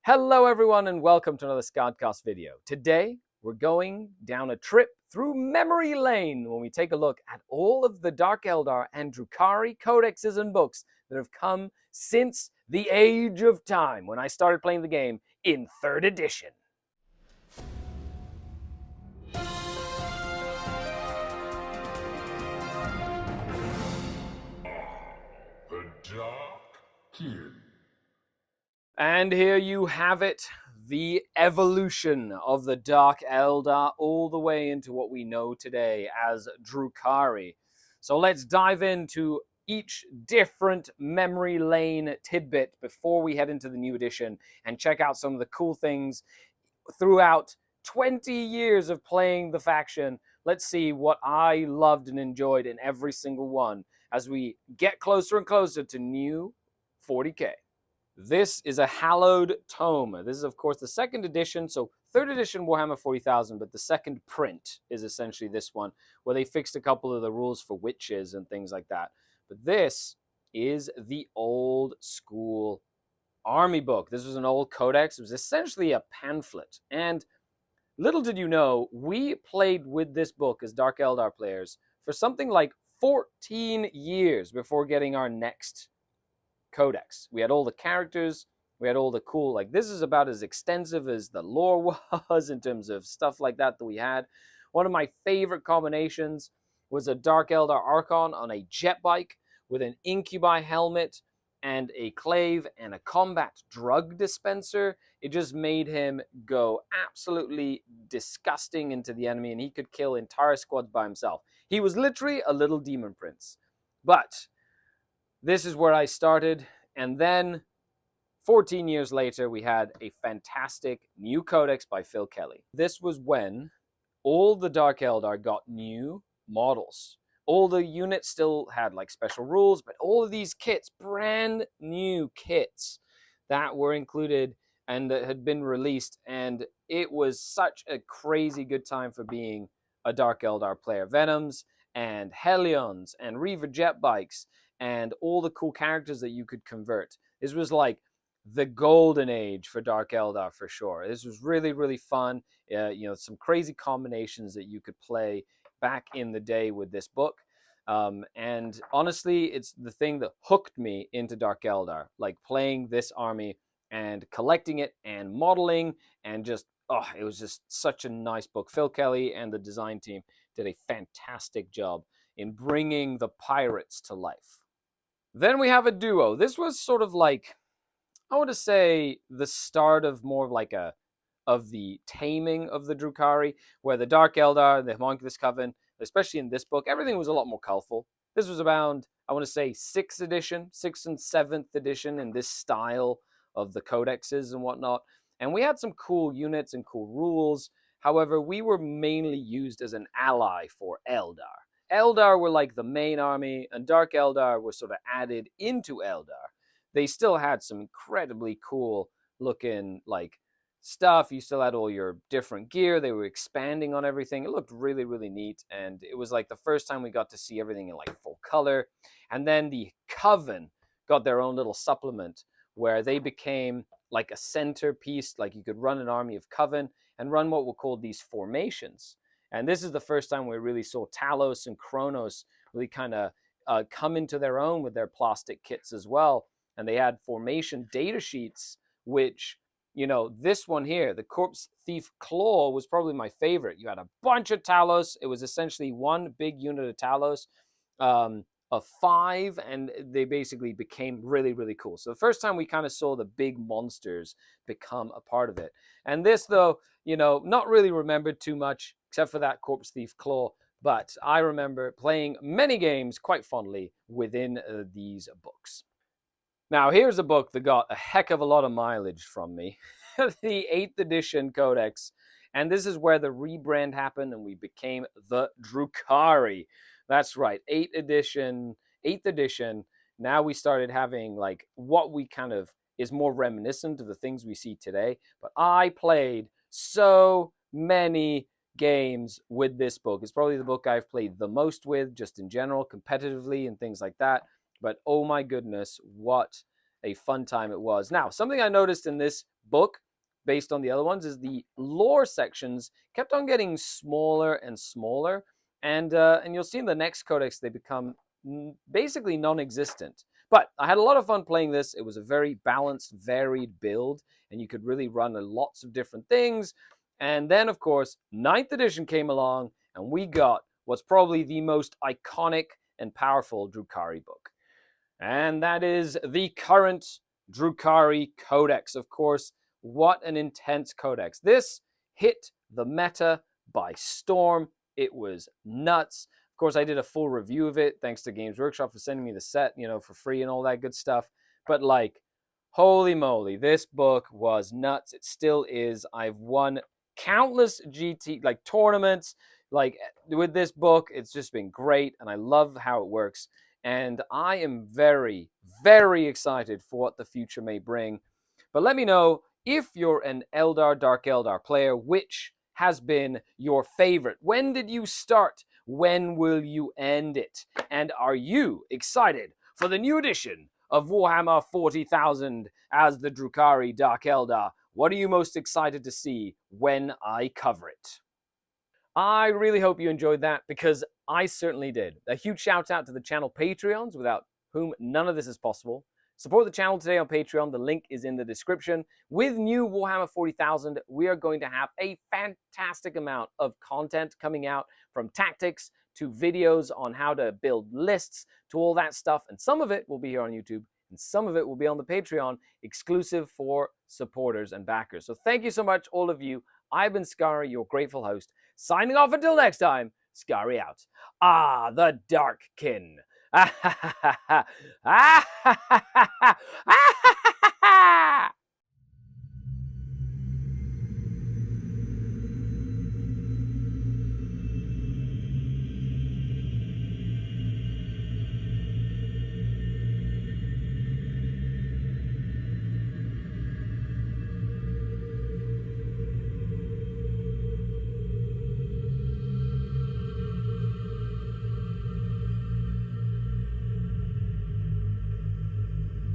Hello everyone and welcome to another SkaredCast video. Today we're going down a trip through memory lane when we take a look at all of the Dark Eldar and Druhkhari codexes and books that have come since the age of time when I started playing the game in 3rd edition. The Dark Kid. And here you have it, the evolution of the Dark Eldar all the way into what we know today as Druhkhari. So let's dive into each different memory lane tidbit before we head into the new edition and check out some of the cool things throughout 20 years of playing the faction. Let's see what I loved and enjoyed in every single one as we get closer and closer to new 40k. This is a hallowed tome. This is, of course, the 2nd edition, so 3rd edition Warhammer 40,000, but the 2nd print is essentially this one, where they fixed a couple of the rules for witches and things like that. But this is the old school army book. This was an old codex. It was essentially a pamphlet. And little did you know, we played with this book as Dark Eldar players for something like 14 years before getting our next Codex. We had all the characters, we had all the cool, like this is about as extensive as the lore was in terms of stuff like that we had. One of my favorite combinations was a Dark Eldar Archon on a jet bike with an incubi helmet and a clave and a combat drug dispenser. It just made him go absolutely disgusting into the enemy, and he could kill entire squads by himself. He was literally a little demon prince. But this is where I started, and then 14 years later, we had a fantastic new codex by Phil Kelly. This was when all the Dark Eldar got new models. All the units still had like special rules, but all of these kits, brand new kits that were included and that had been released, and it was such a crazy good time for being a Dark Eldar player. Venoms and Hellions and Reaver jet bikes and all the cool characters that you could convert. This was like the golden age for Dark Eldar for sure. This was really, really fun. Some crazy combinations that you could play back in the day with this book. And honestly, it's the thing that hooked me into Dark Eldar, like playing this army and collecting it and modeling and just, it was just such a nice book. Phil Kelly and the design team did a fantastic job in bringing the pirates to life. Then we have a duo. This was sort of like, I want to say, the start of more like of the taming of the Druhkhari, where the Dark Eldar, the Homunculus Coven, especially in this book, everything was a lot more colorful. This was around, I want to say, 6th edition, 6th and 7th edition in this style of the codexes and whatnot. And we had some cool units and cool rules. However, we were mainly used as an ally for Eldar. Eldar were like the main army, and Dark Eldar were sort of added into Eldar. They still had some incredibly cool looking like stuff. You still had all your different gear. They were expanding on everything. It looked really, really neat, and it was like the first time we got to see everything in like full color. And then the Coven got their own little supplement where they became like a centerpiece, like you could run an army of Coven and run what were called these formations. And this is the first time we really saw Talos and Kronos really kind of come into their own with their plastic kits as well. And they had formation data sheets, which, this one here, the Corpse Thief Claw, was probably my favorite. You had a bunch of Talos. It was essentially one big unit of Talos of 5, and they basically became really, really cool. So the first time we kind of saw the big monsters become a part of it. And this, though, not really remembered too much, except for that Corpse Thief Claw. But I remember playing many games quite fondly within these books. Now, here's a book that got a heck of a lot of mileage from me. The 8th edition Codex. And this is where the rebrand happened and we became the Druhkhari. That's right, 8th edition. Now we started having like what we kind of is more reminiscent of the things we see today. But I played so many games with this book. It's probably the book I've played the most with, just in general, competitively and things like that. But oh my goodness, what a fun time it was. Now, something I noticed in this book, based on the other ones, is the lore sections kept on getting smaller and smaller, and you'll see in the next codex they become basically non-existent. But I had a lot of fun playing this. It was a very balanced, varied build, and you could really run lots of different things. And then, of course, 9th edition came along, and we got what's probably the most iconic and powerful Drukhari book. And that is the current Drukhari Codex. Of course, what an intense codex. This hit the meta by storm. It was nuts. Of course, I did a full review of it. Thanks to Games Workshop for sending me the set, for free and all that good stuff. But holy moly, this book was nuts. It still is. I've won countless GT tournaments with this book. It's just been great, and I love how it works. And I am very, very excited for what the future may bring. But let me know if you're an Dark Eldar player, which has been your favorite. When did you start? When will you end it? And are you excited for the new edition of Warhammer 40,000 as the Druhkhari Dark Eldar? What are you most excited to see when I cover it? I really hope you enjoyed that, because I certainly did. A huge shout out to the channel Patreons, without whom none of this is possible. Support the channel today on Patreon. The link is in the description. With new Warhammer 40,000, we are going to have a fantastic amount of content coming out, from tactics to videos on how to build lists to all that stuff. And some of it will be here on YouTube, and some of it will be on the Patreon, exclusive for supporters and backers. So thank you so much, all of you. I've been Skari, your grateful host. Signing off until next time, Skari out. The Darkkin. Ah ha ha ha ha. Ah ha ha ha ha. Ah ha ha ha ha.